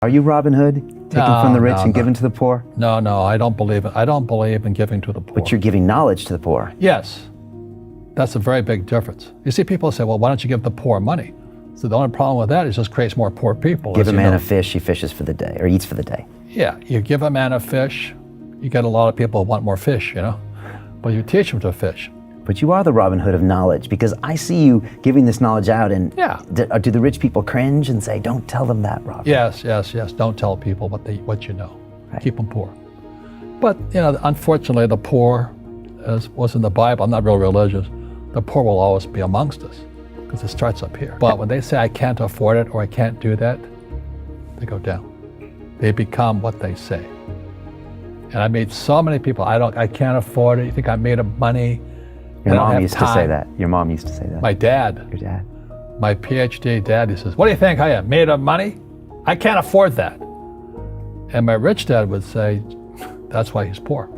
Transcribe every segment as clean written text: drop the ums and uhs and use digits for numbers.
Are you Robin Hood? Taking from the rich and giving to the poor? No, I don't believe it. I don't believe in giving to the poor. But you're giving knowledge to the poor. Yes. That's a very big difference. You see, people say, well, why don't you give the poor money? So the only problem with that is it just creates more poor people. Give a man a fish, he fishes for the day, or eats for the day. Yeah, you give a man a fish, you get a lot of people who want more fish, but you teach them to fish. But you are the Robin Hood of knowledge, because I see you giving this knowledge out, and do the rich people cringe and say, don't tell them that, Robin? Yes. Don't tell people what you know. Right. Keep them poor. But, unfortunately, the poor, as was in the Bible, I'm not real religious, the poor will always be amongst us, because it starts up here. But when they say, I can't afford it, or I can't do that, they go down. They become what they say. And I meet so many people, I can't afford it, you think I made of money? Your mom used to say that. Your mom used to say that. My dad. Your dad. My PhD dad, he says, what do you think I am, made of money? I can't afford that. And my rich dad would say, that's why he's poor.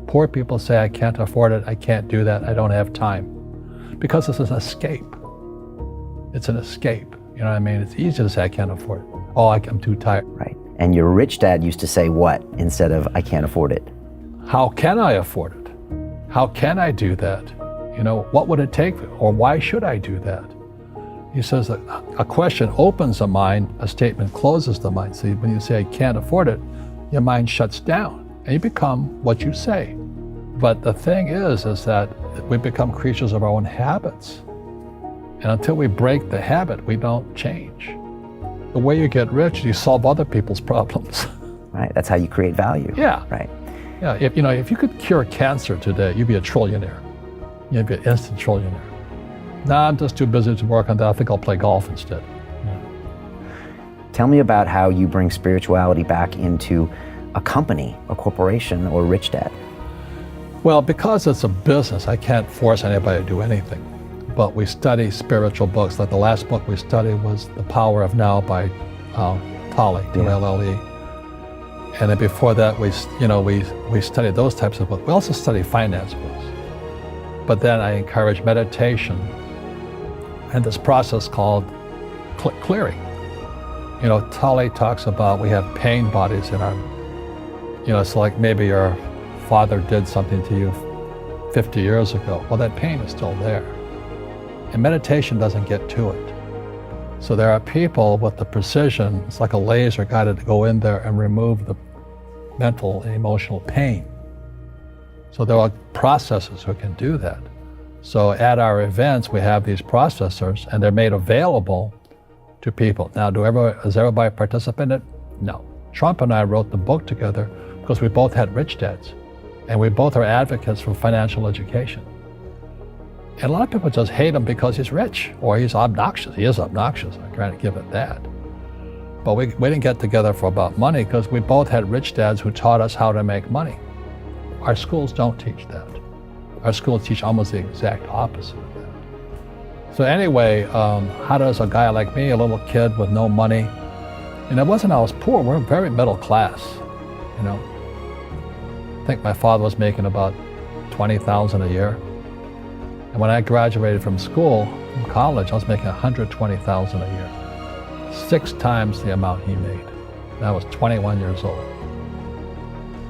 Poor people say, I can't afford it, I can't do that, I don't have time. Because it's an escape. It's an escape, you know what I mean? It's easy to say, I can't afford it. Oh, I'm too tired. Right. And your rich dad used to say what instead of, I can't afford it? How can I afford it? How can I do that? What would it take, or why should I do that? He says that a question opens the mind, a statement closes the mind. See, when you say, I can't afford it, your mind shuts down, and you become what you say. But the thing is that we become creatures of our own habits. And until we break the habit, we don't change. The way you get rich is you solve other people's problems. Right, that's how you create value. Yeah. Right. Yeah, if you could cure cancer today, you'd be a trillionaire. You'd be an instant trillionaire. Nah, I'm just too busy to work on that. I think I'll play golf instead. Yeah. Tell me about how you bring spirituality back into a company, a corporation, or rich dad. Well, because it's a business, I can't force anybody to do anything. But we study spiritual books. Like the last book we studied was The Power of Now by Tolle, T-O-L-L-E. And then before that, we studied those types of books. We also study finance books. But then I encourage meditation and this process called clearing. Tolle talks about we have pain bodies in our, it's like maybe your father did something to you 50 years ago. Well, that pain is still there. And meditation doesn't get to it. So there are people with the precision, it's like a laser guided to go in there and remove the mental and emotional pain. So there are processors who can do that. So at our events, we have these processors, and they're made available to people. Now, does everybody participate in it? No. Trump and I wrote the book together because we both had rich dads, and we both are advocates for financial education. And a lot of people just hate him because he's rich, or he's obnoxious. He is obnoxious, I can't give it that. But we didn't get together for about money because we both had rich dads who taught us how to make money. Our schools don't teach that. Our schools teach almost the exact opposite of that. So anyway, how does a guy like me, a little kid with no money, and it wasn't I was poor, we're very middle class, I think my father was making about $20,000 a year. And when I graduated from school, from college, I was making $120,000 a year. 6 times the amount he made. And I was 21 years old.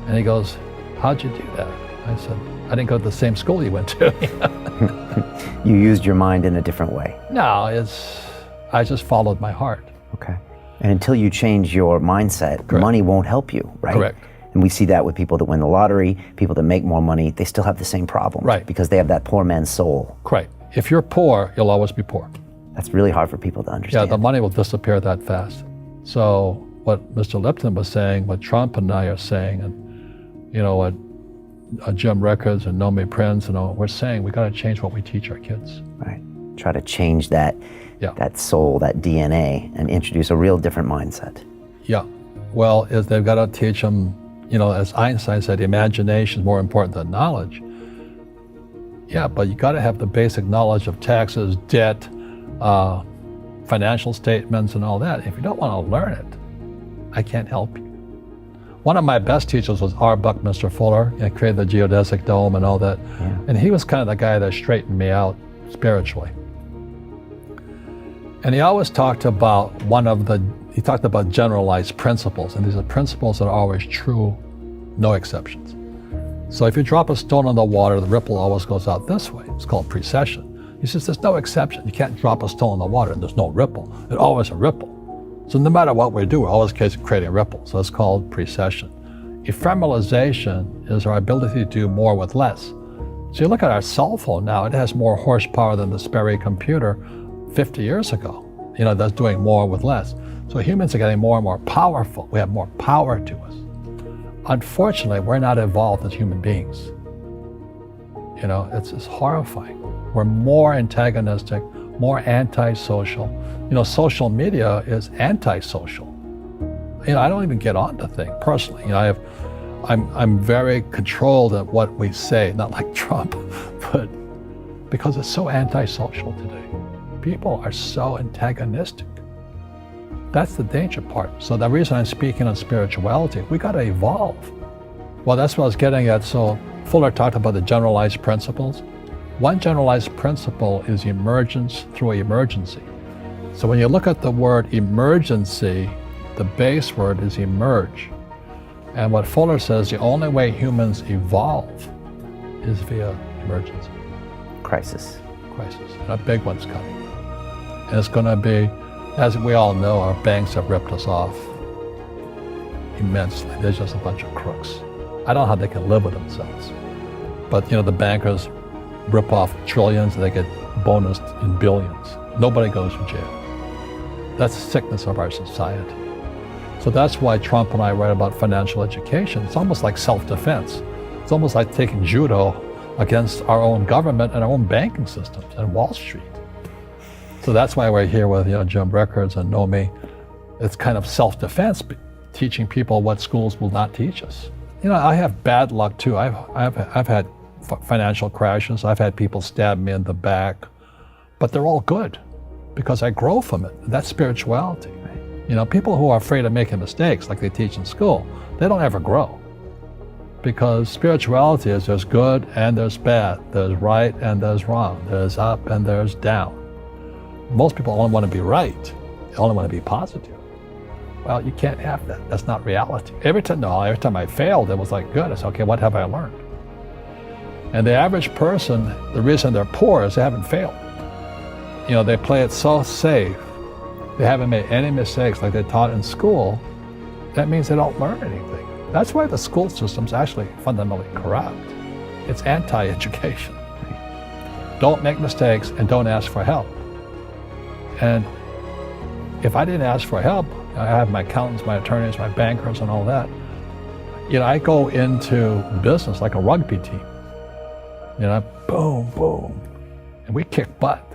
And he goes, how'd you do that? I said, I didn't go to the same school you went to. You used your mind in a different way. No, I just followed my heart. Okay. And until you change your mindset, Correct. Money won't help you, right? Correct. And we see that with people that win the lottery, people that make more money, they still have the same problem. Right. Because they have that poor man's soul. Correct. If you're poor, you'll always be poor. That's really hard for people to understand. Yeah, the money will disappear that fast. So what Mr. Lipton was saying, what Trump and I are saying, and what Jim Rickards and Nomi Prince and all, we're saying we got to change what we teach our kids. Right. Try to change that soul, that DNA, and introduce a real different mindset. Yeah. Well, they've got to teach them, as Einstein said, imagination is more important than knowledge. Yeah, but you got to have the basic knowledge of taxes, debt, financial statements, and all that. If you don't want to learn it, I can't help you. One of my best teachers was R. Buckminster Fuller, and created the geodesic dome and all that. Yeah. And he was kind of the guy that straightened me out spiritually. And he always talked about one of the he talked about generalized principles, and these are principles that are always true, no exceptions. So if you drop a stone on the water, the ripple always goes out this way. It's called precession. He says there's no exception. You can't drop a stone in the water and there's no ripple. It's always a ripple. So no matter what we do, we're always creating a ripple. So it's called precession. Ephemeralization is our ability to do more with less. So you look at our cell phone now, it has more horsepower than the Sperry computer 50 years ago. That's doing more with less. So humans are getting more and more powerful. We have more power to us. Unfortunately, we're not evolved as human beings. It's horrifying. We're more antagonistic, more antisocial. Social media is antisocial. I don't even get on the thing personally. I'm very controlled at what we say, not like Trump, but because it's so antisocial today. People are so antagonistic. That's the danger part. So the reason I'm speaking on spirituality, we got to evolve. Well, that's what I was getting at. So Fuller talked about the generalized principles. One generalized principle is emergence through emergency. So when you look at the word emergency, the base word is emerge. And what Fuller says, the only way humans evolve is via emergency. Crisis. And a big one's coming. And it's going to be, as we all know, our banks have ripped us off immensely. They're just a bunch of crooks. I don't know how they can live with themselves. But the bankers rip off trillions and they get bonused in billions. Nobody goes to jail. That's the sickness of our society. So that's why Trump and I write about financial education. It's almost like self-defense. It's almost like taking judo against our own government and our own banking systems and Wall Street. So that's why we're here with Jim Rickards and Nomi. It's kind of self-defense, teaching people what schools will not teach us. I have bad luck too. I've had financial crashes. I've had people stab me in the back, but they're all good because I grow from it. That's spirituality. People who are afraid of making mistakes, like they teach in school, they don't ever grow. Because spirituality is there's good and there's bad, there's right and there's wrong, there's up and there's down. Most people only want to be right. They only want to be positive. Well, you can't have that. That's not reality. Every time I failed, it was like, good. I said, okay, what have I learned? And the average person, the reason they're poor is they haven't failed. They play it so safe. They haven't made any mistakes like they taught in school. That means they don't learn anything. That's why the school system's actually fundamentally corrupt. It's anti-education. Don't make mistakes and don't ask for help. And if I didn't ask for help, I have my accountants, my attorneys, my bankers, and all that. I go into business like a rugby team. Boom, boom, and we kick butt.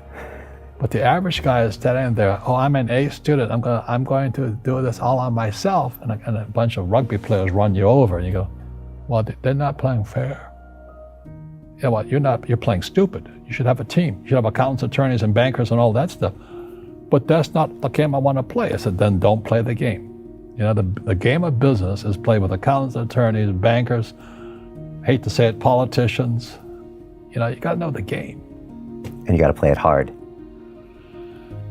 But the average guy is standing there. Oh, I'm an A student. I'm going to do this all on myself, and a bunch of rugby players run you over, and you go, well, they're not playing fair. You're playing stupid. You should have a team. You should have accountants, attorneys, and bankers, and all that stuff. But that's not the game I want to play. I said, then don't play the game. The game of business is played with accountants, attorneys, bankers, hate to say it, politicians. You got to know the game. And you got to play it hard.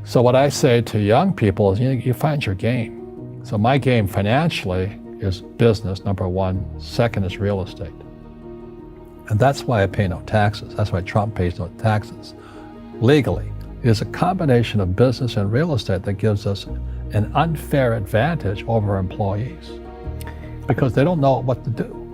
So what I say to young people is, you find your game. So my game financially is business, number one. Second is real estate. And that's why I pay no taxes. That's why Trump pays no taxes. Legally, it is a combination of business and real estate that gives us an unfair advantage over employees because they don't know what to do.